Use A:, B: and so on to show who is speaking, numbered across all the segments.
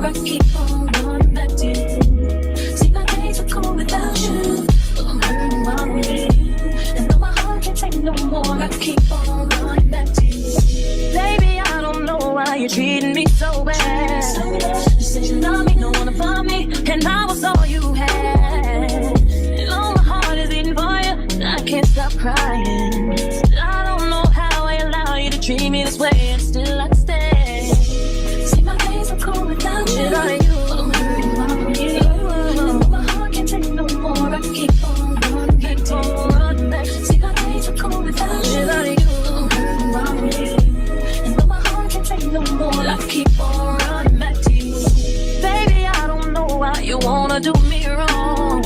A: I keep on running back to you. See, my days are cold without you, but I'm hurting while I'm with you. And though my heart can't take no more, I keep on running back to you. Baby, I don't know why you're treating me so bad. You said you love me, don't wanna find me, and I was all you had. And all my heart is beating for you, I can't stop crying. I don't know how I allow you to treat me this way, and still I stay. See, my days are cold without you, but I'm hurting while I'm with you. And though my heart can't take no more, I keep on running back to you. See, my days are cold without you, but I'm hurting while I'm with you. And though my heart can't take no more, I keep on running back to you. Baby, I don't know why you wanna do me wrong.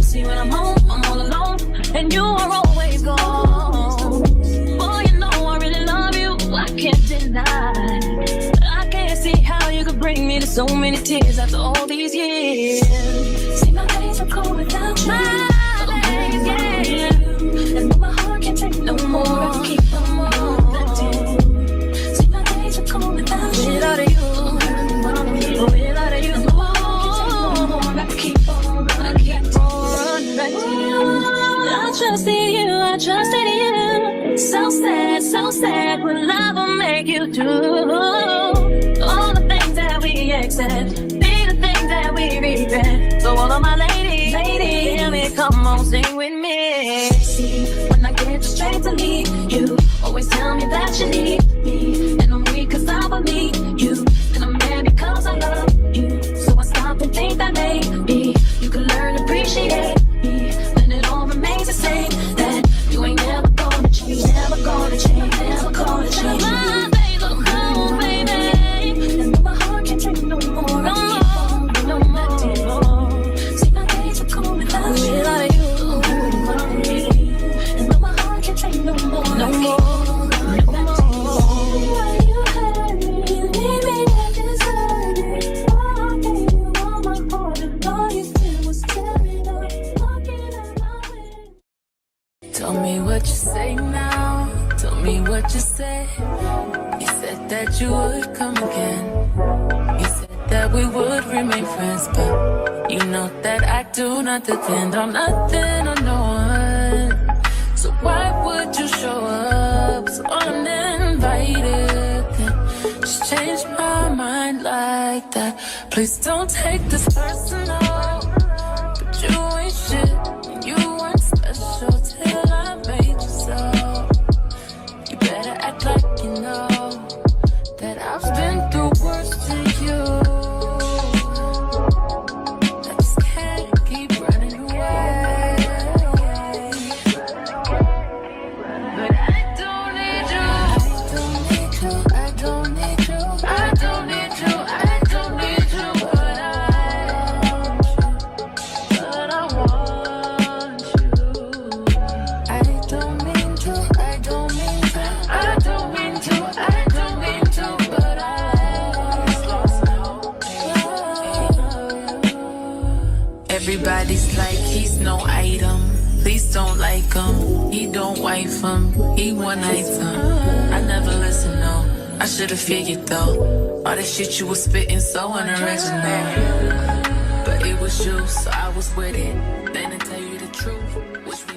A: See, when I'm home, I'm all alone, and you are always gone. Boy, you know I really love you, I can't deny. I can't see how you could bring me to so many tears after all these years. See, my days are cold without you. My days, yeah. And though my heart can't take no more, I keep on running back to you. See, my days are cold without you. Without you, without you, I keep on running back to you. I trusted you, I trusted you. So sad, what love will make you do. All the things that we accept, be the things that we regret. So all of my ladies, hear me, come on, sing with me. See, when I get the strength to leave you, always tell me that you need me. And I'm weak cause I believe you, and I'm mad because I love you. So I stop and think that maybe you can learn to appreciate me when it all remains the same. That you ain't never gonna change, never gonna change, never gonna change. My days are cold, baby, and though my heart can't take no more, no more, no more. See, my days are cold without you, and though my heart can't take no more, no more.
B: Tell me what you say now, tell me what you say. You said that you would come again. You said that we would remain friends, but you know that I do not depend on nothing or no one. So why would you show up so uninvited? Just change my mind like that. Please don't take this personal, but you ain't shit, and you weren't special till I made you so. You better act like you know that I've been through worse than you. I just can't keep running away. But I don't need you. I don't need you. I don't need you. I don't need you. I don't need you. But I want you. I don't mean to. I don't mean to. I don't mean to. I don't mean to. But I love you. Everybody's like he's no item. Please don't like him. He don't wife him. He one item. I never listen, no. I should've figured though. All that shit you was spitting so unoriginal. But it was you, so I was with it. Then to tell you the truth, wish we